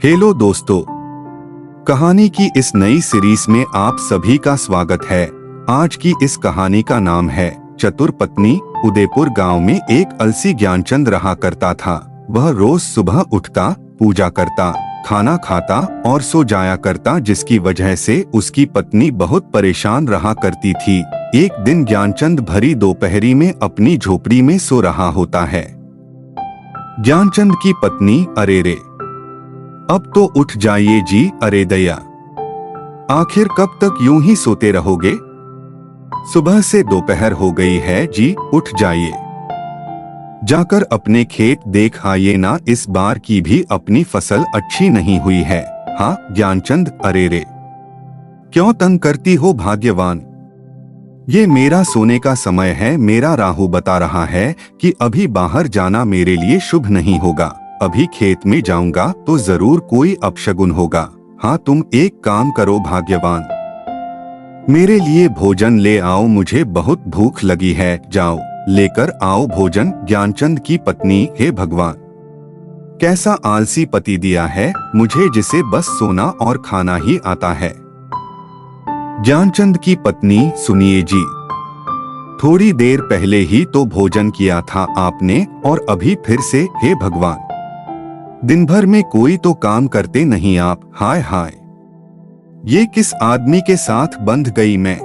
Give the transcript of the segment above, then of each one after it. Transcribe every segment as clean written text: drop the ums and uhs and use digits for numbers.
Hello दोस्तों, कहानी की इस नई सीरीज में आप सभी का स्वागत है। आज की इस कहानी का नाम है चतुर पत्नी। उदयपुर गांव में एक अलसी ज्ञानचंद रहा करता था। वह रोज सुबह उठता, पूजा करता, खाना खाता और सो जाया करता, जिसकी वजह से उसकी पत्नी बहुत परेशान रहा करती थी। एक दिन ज्ञानचंद भरी दोपहरी में अपनी झोपड़ी में सो रहा होता है। ज्ञानचंद की पत्नी, अरे रे, अब तो उठ जाइए जी, अरे दया, आखिर कब तक यूं ही सोते रहोगे? सुबह से दोपहर हो गई है जी, उठ जाइए, जाकर अपने खेत देख आइए ना, इस बार की भी अपनी फसल अच्छी नहीं हुई है। हाँ ज्ञानचंद, अरे रे, क्यों तंग करती हो भाग्यवान? ये मेरा सोने का समय है। मेरा राहु बता रहा है कि अभी बाहर जाना मेरे लिए शुभ नहीं होगा। अभी खेत में जाऊंगा तो जरूर कोई अपशगुन होगा। हाँ तुम एक काम करो भाग्यवान, मेरे लिए भोजन ले आओ, मुझे बहुत भूख लगी है। जाओ लेकर आओ भोजन। ज्ञानचंद की पत्नी, हे भगवान, कैसा आलसी पति दिया है मुझे, जिसे बस सोना और खाना ही आता है। ज्ञानचंद की पत्नी, सुनिए जी, थोड़ी देर पहले ही तो भोजन किया था आपने और अभी फिर से, हे भगवान, दिन भर में कोई तो काम करते नहीं आप। हाय हाय, ये किस आदमी के साथ बंध गई मैं?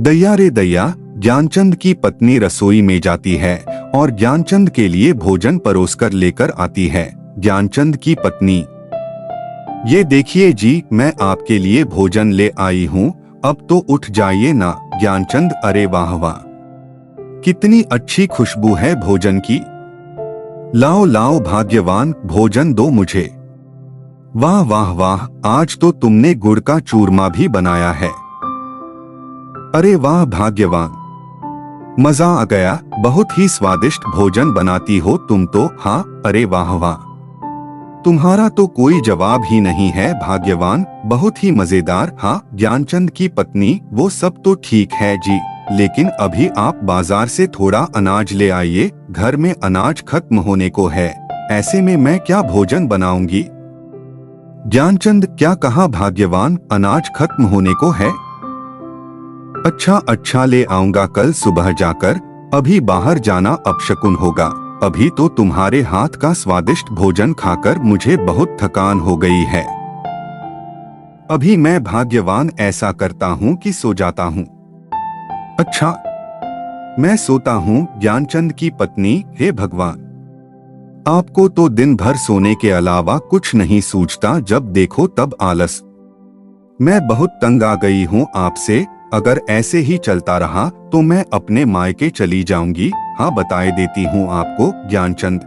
दया रे दया। ज्ञानचंद की पत्नी रसोई में जाती है और ज्ञानचंद के लिए भोजन परोसकर लेकर आती है। ज्ञानचंद की पत्नी, ये देखिए जी, मैं आपके लिए भोजन ले आई हूँ, अब तो उठ जाइए ना। ज्ञानचंद, अरे वाह वाह, कितनी अच्छी खुशबू है भोजन की। लाओ लाओ भाग्यवान, भोजन दो मुझे। वाह वाह वाह, आज तो तुमने गुड़ का चूरमा भी बनाया है। अरे वाह भाग्यवान, मजा आ गया, बहुत ही स्वादिष्ट भोजन बनाती हो तुम तो। हाँ, अरे वाह वाह, तुम्हारा तो कोई जवाब ही नहीं है भाग्यवान, बहुत ही मजेदार। हाँ ज्ञानचंद की पत्नी, वो सब तो ठीक है जी, लेकिन अभी आप बाजार से थोड़ा अनाज ले आइए, घर में अनाज खत्म होने को है, ऐसे में मैं क्या भोजन बनाऊंगी? ज्ञानचंद, क्या कहा भाग्यवान, अनाज खत्म होने को है? अच्छा अच्छा, ले आऊंगा कल सुबह जाकर, अभी बाहर जाना अपशकुन होगा। अभी तो तुम्हारे हाथ का स्वादिष्ट भोजन खाकर मुझे बहुत थकान हो गई है। अभी मैं भाग्यवान ऐसा करता हूँ कि सो जाता हूँ। अच्छा, मैं सोता हूँ। ज्ञानचंद की पत्नी, हे भगवान, आपको तो दिन भर सोने के अलावा कुछ नहीं सूझता, जब देखो तब आलस। मैं बहुत तंग आ गई हूँ आपसे, अगर ऐसे ही चलता रहा तो मैं अपने मायके चली जाऊंगी। हाँ बताए देती हूँ आपको। ज्ञानचंद,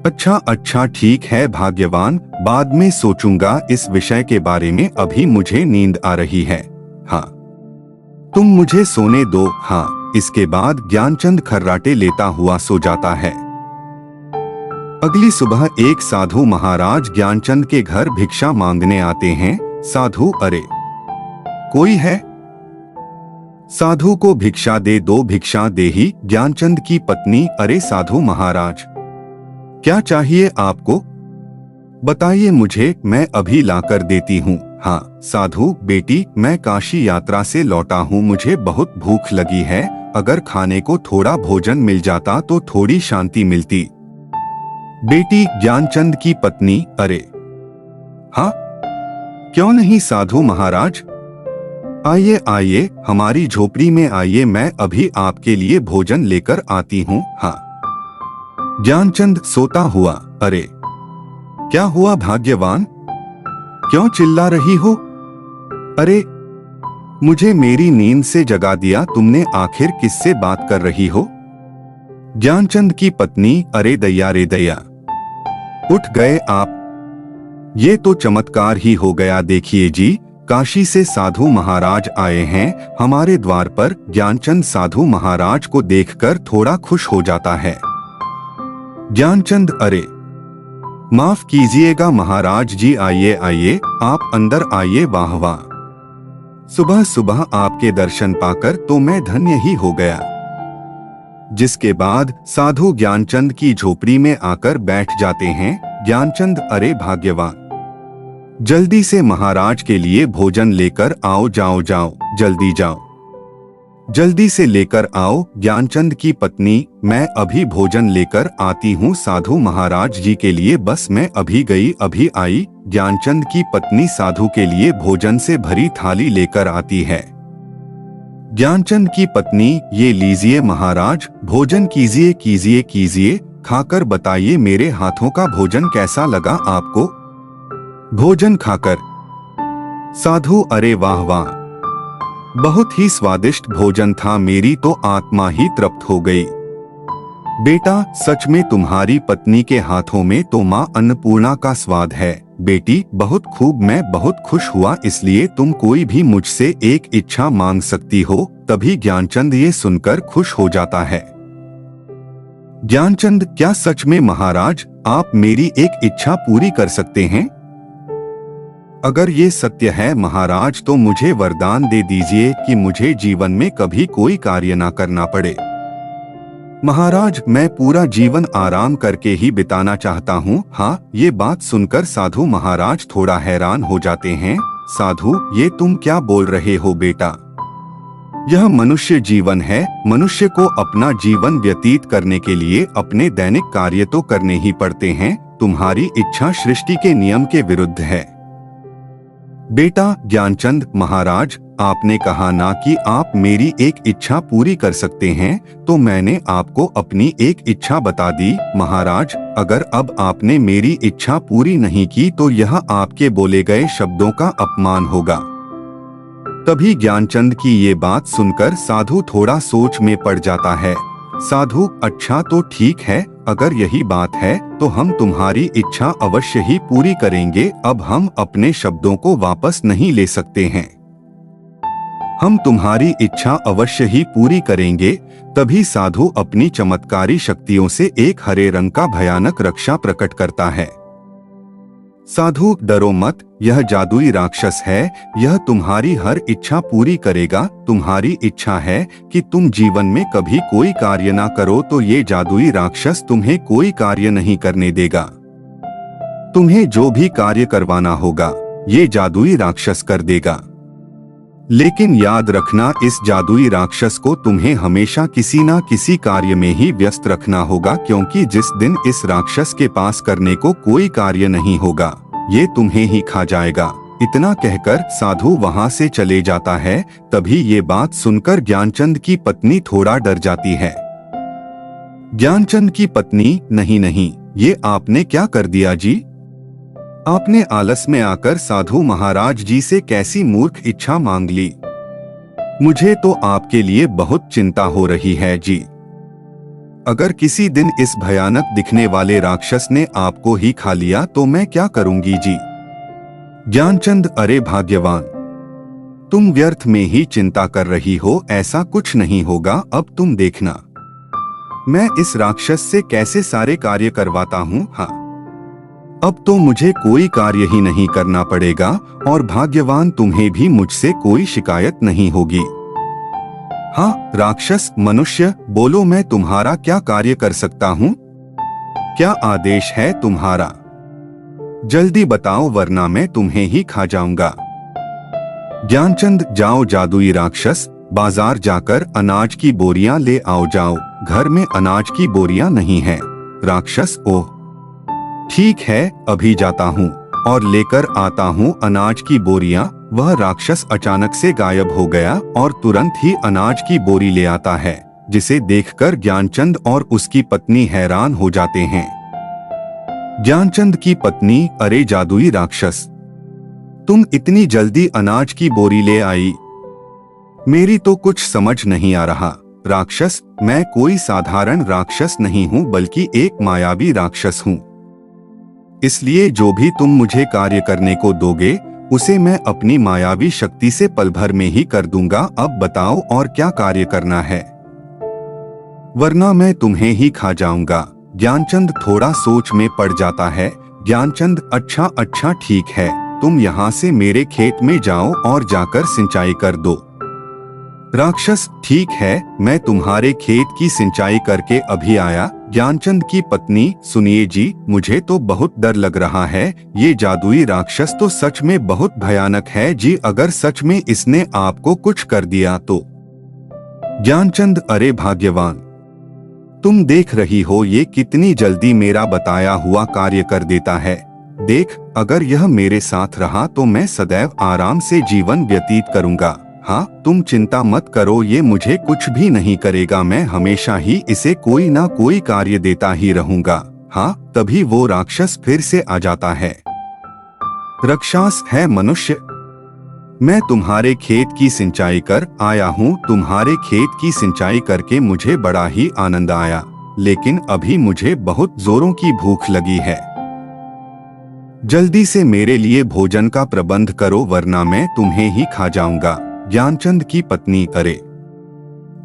अच्छा अच्छा ठीक है भाग्यवान, बाद में सोचूंगा इस विषय के बारे में, अभी मुझे नींद आ रही है। हाँ तुम मुझे सोने दो। हाँ। इसके बाद ज्ञानचंद खर्राटे लेता हुआ सो जाता है। अगली सुबह एक साधु महाराज ज्ञानचंद के घर भिक्षा मांगने आते हैं। साधु, अरे कोई है? साधु को भिक्षा दे दो, भिक्षा दे ही। ज्ञानचंद की पत्नी, अरे साधु महाराज, क्या चाहिए आपको? बताइए मुझे, मैं अभी लाकर देती हूँ। हाँ साधु बेटी, मैं काशी यात्रा से लौटा हूँ, मुझे बहुत भूख लगी है, अगर खाने को थोड़ा भोजन मिल जाता तो थोड़ी शांति मिलती। बेटी, ज्ञानचंद की पत्नी, अरे हाँ, क्यों नहीं साधु महाराज, आइए आइए, हमारी झोपड़ी में आइए, मैं अभी आपके लिए भोजन लेकर आती हूँ। हाँ। ज्ञानचंद सोता हुआ, अरे क्या हुआ भाग्यवान, क्यों चिल्ला रही हो? अरे मुझे मेरी नींद से जगा दिया तुमने, आखिर किससे बात कर रही हो? ज्ञानचंद की पत्नी, अरे दया रे दया, उठ गए आप, ये तो चमत्कार ही हो गया। देखिए जी, काशी से साधु महाराज आए हैं हमारे द्वार पर। ज्ञानचंद साधु महाराज को देखकर थोड़ा खुश हो जाता है। ज्ञानचंद, अरे माफ कीजिएगा महाराज जी, आइए आइए, आप अंदर आइए। वाह वाह, सुबह सुबह आपके दर्शन पाकर तो मैं धन्य ही हो गया। जिसके बाद साधु ज्ञानचंद की झोपड़ी में आकर बैठ जाते हैं ज्ञानचंद अरे भाग्यवान, जल्दी से महाराज के लिए भोजन लेकर आओ, जाओ जाओ जल्दी जाओ, जल्दी से लेकर आओ। ज्ञानचंद की पत्नी, मैं अभी भोजन लेकर आती हूँ साधु महाराज जी के लिए, बस मैं अभी गई अभी आई। ज्ञानचंद की पत्नी साधु के लिए भोजन से भरी थाली लेकर आती है। ज्ञानचंद की पत्नी, ये लीजिए महाराज, भोजन कीजिए कीजिए कीजिए, खाकर बताइए मेरे हाथों का भोजन कैसा लगा आपको। भोजन खाकर साधु, अरे वाह वाह, बहुत ही स्वादिष्ट भोजन था, मेरी तो आत्मा ही तृप्त हो गई। बेटा, सच में तुम्हारी पत्नी के हाथों में तो माँ अन्नपूर्णा का स्वाद है। बेटी बहुत खूब, मैं बहुत खुश हुआ, इसलिए तुम कोई भी मुझसे एक इच्छा मांग सकती हो। तभी ज्ञानचंद ये सुनकर खुश हो जाता है। ज्ञानचंद, क्या सच में महाराज आप मेरी एक इच्छा पूरी कर सकते हैं? अगर ये सत्य है महाराज, तो मुझे वरदान दे दीजिए कि मुझे जीवन में कभी कोई कार्य ना करना पड़े। महाराज, मैं पूरा जीवन आराम करके ही बिताना चाहता हूँ। हाँ, ये बात सुनकर साधु महाराज थोड़ा हैरान हो जाते हैं। साधु, ये तुम क्या बोल रहे हो बेटा? यह मनुष्य जीवन है, मनुष्य को अपना जीवन व्यतीत करने के लिए अपने दैनिक कार्य तो करने ही पड़ते हैं। तुम्हारी इच्छा सृष्टि के नियम के विरुद्ध है। बेटा ज्ञानचंद, महाराज आपने कहा ना कि आप मेरी एक इच्छा पूरी कर सकते हैं, तो मैंने आपको अपनी एक इच्छा बता दी। महाराज, अगर अब आपने मेरी इच्छा पूरी नहीं की तो यह आपके बोले गए शब्दों का अपमान होगा। तभी ज्ञानचंद की ये बात सुनकर साधु थोड़ा सोच में पड़ जाता है। साधु, अच्छा तो ठीक है, अगर यही बात है तो हम तुम्हारी इच्छा अवश्य ही पूरी करेंगे। अब हम अपने शब्दों को वापस नहीं ले सकते हैं, हम तुम्हारी इच्छा अवश्य ही पूरी करेंगे। तभी साधु अपनी चमत्कारी शक्तियों से एक हरे रंग का भयानक रक्षा प्रकट करता है। साधु, डरो मत, यह जादुई राक्षस है, यह तुम्हारी हर इच्छा पूरी करेगा। तुम्हारी इच्छा है कि तुम जीवन में कभी कोई कार्य ना करो, तो ये जादुई राक्षस तुम्हें कोई कार्य नहीं करने देगा। तुम्हें जो भी कार्य करवाना होगा ये जादुई राक्षस कर देगा। लेकिन याद रखना, इस जादुई राक्षस को तुम्हें हमेशा किसी ना किसी कार्य में ही व्यस्त रखना होगा, क्योंकि जिस दिन इस राक्षस के पास करने को कोई कार्य नहीं होगा, ये तुम्हें ही खा जाएगा। इतना कहकर साधु वहां से चले जाता है। तभी ये बात सुनकर ज्ञानचंद की पत्नी थोड़ा डर जाती है। ज्ञानचंद की पत्नी, नहीं नहीं, ये आपने क्या कर दिया जी? आपने आलस में आकर साधु महाराज जी से कैसी मूर्ख इच्छा मांग ली। मुझे तो आपके लिए बहुत चिंता हो रही है जी। अगर किसी दिन इस भयानक दिखने वाले राक्षस ने आपको ही खा लिया तो मैं क्या करूंगी जी? ज्ञानचंद, अरे भाग्यवान, तुम व्यर्थ में ही चिंता कर रही हो, ऐसा कुछ नहीं होगा। अब तुम देखना, मैं इस राक्षस से कैसे सारे कार्य करवाता हूँ। हाँ, अब तो मुझे कोई कार्य ही नहीं करना पड़ेगा और भाग्यवान, तुम्हें भी मुझसे कोई शिकायत नहीं होगी। हाँ राक्षस, मनुष्य, बोलो, मैं तुम्हारा क्या कार्य कर सकता हूँ? क्या आदेश है तुम्हारा? जल्दी बताओ, वरना मैं तुम्हें ही खा जाऊंगा। ज्ञानचंद, जाओ जादुई राक्षस, बाजार जाकर अनाज की बोरियां ले आओ जाओ। घर में अनाज की बोरियां नहीं है। राक्षस, ओह ठीक है, अभी जाता हूँ और लेकर आता हूँ अनाज की बोरियां। वह राक्षस अचानक से गायब हो गया और तुरंत ही अनाज की बोरी ले आता है, जिसे देखकर ज्ञानचंद और उसकी पत्नी हैरान हो जाते हैं। ज्ञानचंद की पत्नी, अरे जादुई राक्षस, तुम इतनी जल्दी अनाज की बोरी ले आई? मेरी तो कुछ समझ नहीं आ रहा। राक्षस, मैं कोई साधारण राक्षस नहीं हूँ, बल्कि एक मायावी राक्षस हूँ। इसलिए जो भी तुम मुझे कार्य करने को दोगे उसे मैं अपनी मायावी शक्ति से पल भर में ही कर दूंगा। अब बताओ और क्या कार्य करना है, वरना मैं तुम्हें ही खा जाऊंगा। ज्ञानचंद थोड़ा सोच में पड़ जाता है। ज्ञानचंद, अच्छा अच्छा ठीक है, तुम यहाँ से मेरे खेत में जाओ और जाकर सिंचाई कर दो। राक्षस, ठीक है, मैं तुम्हारे खेत की सिंचाई करके अभी आया। ज्ञानचंद की पत्नी, सुनिए जी, मुझे तो बहुत डर लग रहा है। ये जादुई राक्षस तो सच में बहुत भयानक है जी। अगर सच में इसने आपको कुछ कर दिया तो। ज्ञानचंद, अरे भाग्यवान, तुम देख रही हो ये कितनी जल्दी मेरा बताया हुआ कार्य कर देता है। देख, अगर यह मेरे साथ रहा तो मैं सदैव आराम से जीवन व्यतीत करूंगा। हाँ, तुम चिंता मत करो, ये मुझे कुछ भी नहीं करेगा। मैं हमेशा ही इसे कोई ना कोई कार्य देता ही रहूंगा। हाँ, तभी वो राक्षस फिर से आ जाता है। राक्षस है मनुष्य, मैं तुम्हारे खेत की सिंचाई कर आया हूँ। तुम्हारे खेत की सिंचाई करके मुझे बड़ा ही आनंद आया, लेकिन अभी मुझे बहुत जोरों की भूख लगी है। जल्दी से मेरे लिए भोजन का प्रबंध करो, वरना मैं तुम्हें ही खा जाऊंगा। ज्ञानचंद की पत्नी, अरे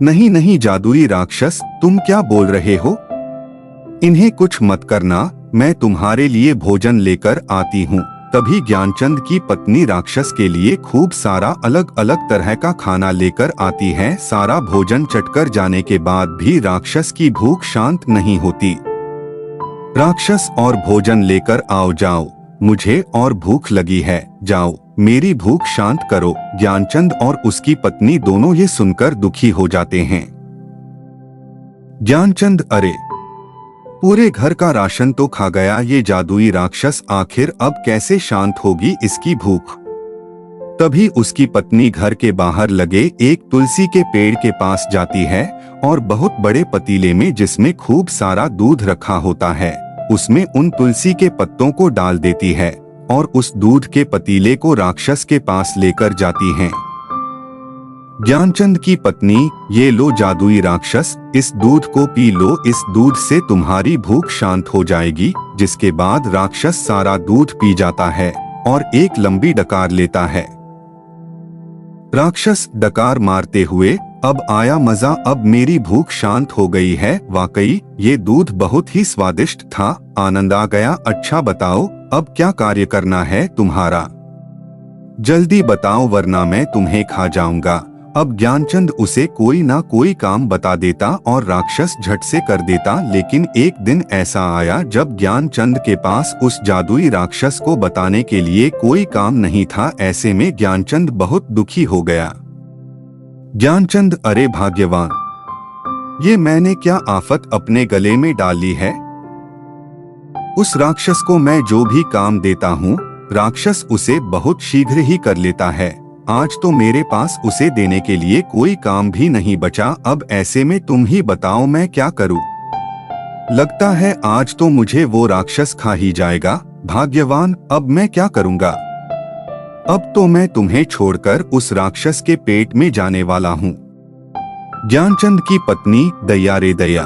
नहीं नहीं जादुई राक्षस, तुम क्या बोल रहे हो? इन्हें कुछ मत करना, मैं तुम्हारे लिए भोजन लेकर आती हूँ। तभी ज्ञानचंद की पत्नी राक्षस के लिए खूब सारा अलग अलग तरह का खाना लेकर आती है। सारा भोजन चटकर जाने के बाद भी राक्षस की भूख शांत नहीं होती। राक्षस, और भोजन लेकर आओ, जाओ, मुझे और भूख लगी है, जाओ, मेरी भूख शांत करो। ज्ञानचंद और उसकी पत्नी दोनों ये सुनकर दुखी हो जाते हैं। ज्ञानचंद, अरे पूरे घर का राशन तो खा गया ये जादुई राक्षस, आखिर अब कैसे शांत होगी इसकी भूख? तभी उसकी पत्नी घर के बाहर लगे एक तुलसी के पेड़ के पास जाती है और बहुत बड़े पतीले में, जिसमें खूब सारा दूध रखा होता है, उसमें उन तुलसी के पत्तों को डाल देती है और उस दूध के पतीले को राक्षस के पास लेकर जाती हैं। ज्ञानचंद की पत्नी, ये लो जादुई राक्षस, इस दूध को पी लो, इस दूध से तुम्हारी भूख शांत हो जाएगी। जिसके बाद राक्षस सारा दूध पी जाता है और एक लंबी डकार लेता है। राक्षस डकार मारते हुए, अब आया मजा, अब मेरी भूख शांत हो गई है। वाकई ये दूध बहुत ही स्वादिष्ट था, आनंद आ गया। अच्छा बताओ, अब क्या कार्य करना है तुम्हारा? जल्दी बताओ, वरना मैं तुम्हें खा जाऊंगा। अब ज्ञानचंद उसे कोई ना कोई काम बता देता और राक्षस झट से कर देता। लेकिन एक दिन ऐसा आया जब ज्ञानचंद के पास उस जादुई राक्षस को बताने के लिए कोई काम नहीं था। ऐसे में ज्ञानचंद बहुत दुखी हो गया। ज्ञानचंद, अरे भाग्यवान, ये मैंने क्या आफत अपने गले में डाली है? उस राक्षस को मैं जो भी काम देता हूँ, राक्षस उसे बहुत शीघ्र ही कर लेता है। आज तो मेरे पास उसे देने के लिए कोई काम भी नहीं बचा। अब ऐसे में तुम ही बताओ मैं क्या करूं? लगता है आज तो मुझे वो राक्षस खा ही जाएगा। भाग्यवान, अब मैं क्या करूंगा? अब तो मैं तुम्हें छोड़कर उस राक्षस के पेट में जाने वाला हूँ। ज्ञानचंद की पत्नी, दया रे दया,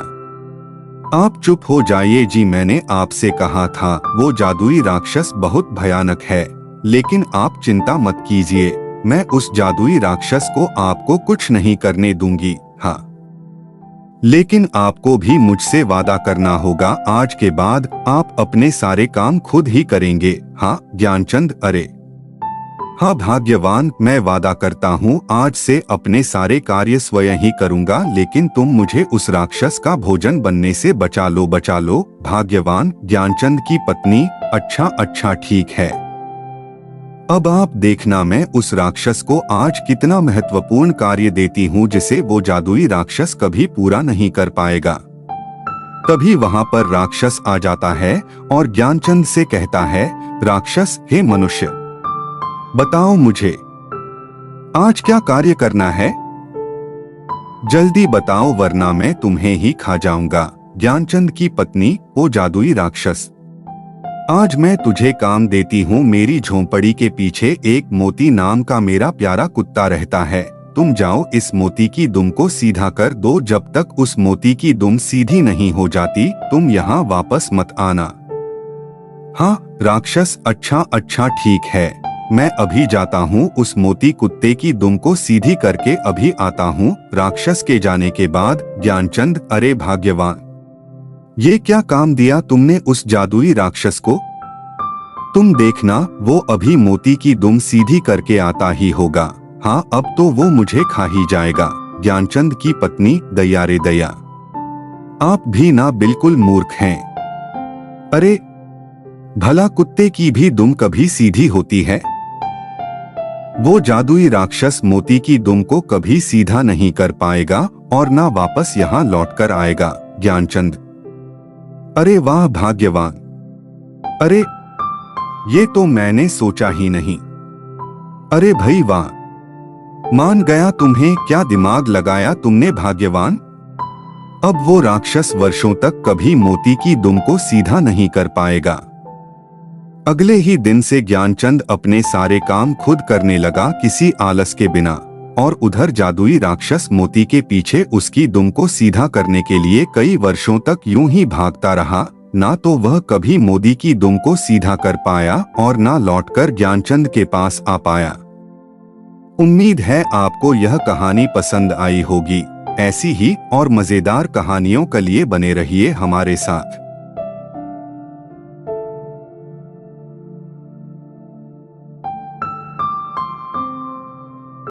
आप चुप हो जाइए जी। मैंने आपसे कहा था वो जादुई राक्षस बहुत भयानक है, लेकिन आप चिंता मत कीजिए, मैं उस जादुई राक्षस को आपको कुछ नहीं करने दूंगी। हाँ, लेकिन आपको भी मुझसे वादा करना होगा, आज के बाद आप अपने सारे काम खुद ही करेंगे। हाँ ज्ञानचंद, अरे हाँ भाग्यवान, मैं वादा करता हूँ आज से अपने सारे कार्य स्वयं ही करूँगा, लेकिन तुम मुझे उस राक्षस का भोजन बनने से बचा लो, बचा लो। भाग्यवान, ज्ञानचंद की पत्नी, अच्छा अच्छा ठीक है, अब आप देखना मैं उस राक्षस को आज कितना महत्वपूर्ण कार्य देती हूँ जिसे वो जादुई राक्षस कभी पूरा नहीं कर पाएगा। तभी वहाँ पर राक्षस आ जाता है और ज्ञानचंद से कहता है, राक्षस, हे मनुष्य, बताओ मुझे आज क्या कार्य करना है? जल्दी बताओ, वरना मैं तुम्हें ही खा जाऊंगा। ज्ञानचंद की पत्नी, ओ जादुई राक्षस, आज मैं तुझे काम देती हूँ। मेरी झोंपड़ी के पीछे एक मोती नाम का मेरा प्यारा कुत्ता रहता है। तुम जाओ, इस मोती की दुम को सीधा कर दो। जब तक उस मोती की दुम सीधी नहीं हो जाती, तुम यहाँ वापस मत आना। हाँ राक्षस, अच्छा अच्छा ठीक है, मैं अभी जाता हूँ, उस मोती कुत्ते की दुम को सीधी करके अभी आता हूँ। राक्षस के जाने के बाद ज्ञानचंद, अरे भाग्यवान, ये क्या काम दिया तुमने उस जादुई राक्षस को? तुम देखना, वो अभी मोती की दुम सीधी करके आता ही होगा। हाँ, अब तो वो मुझे खा ही जाएगा। ज्ञानचंद की पत्नी, दया रे दया, आप भी ना बिल्कुल मूर्ख हैं। अरे भला कुत्ते की भी दुम कभी सीधी होती है? वो जादुई राक्षस मोती की दुम को कभी सीधा नहीं कर पाएगा और ना वापस यहाँ लौटकर आएगा। ज्ञानचंद, अरे वाह भाग्यवान, अरे ये तो मैंने सोचा ही नहीं। अरे भाई वाह, मान गया तुम्हें, क्या दिमाग लगाया तुमने भाग्यवान। अब वो राक्षस वर्षों तक कभी मोती की दुम को सीधा नहीं कर पाएगा। अगले ही दिन से ज्ञानचंद अपने सारे काम खुद करने लगा, किसी आलस के बिना। और उधर जादुई राक्षस मोती के पीछे उसकी दुम को सीधा करने के लिए कई वर्षों तक यूं ही भागता रहा। ना तो वह कभी मोती की दुम को सीधा कर पाया और ना लौटकर ज्ञानचंद के पास आ पाया। उम्मीद है आपको यह कहानी पसंद आई होगी। ऐसी ही और मजेदार कहानियों के लिए बने रहिए हमारे साथ।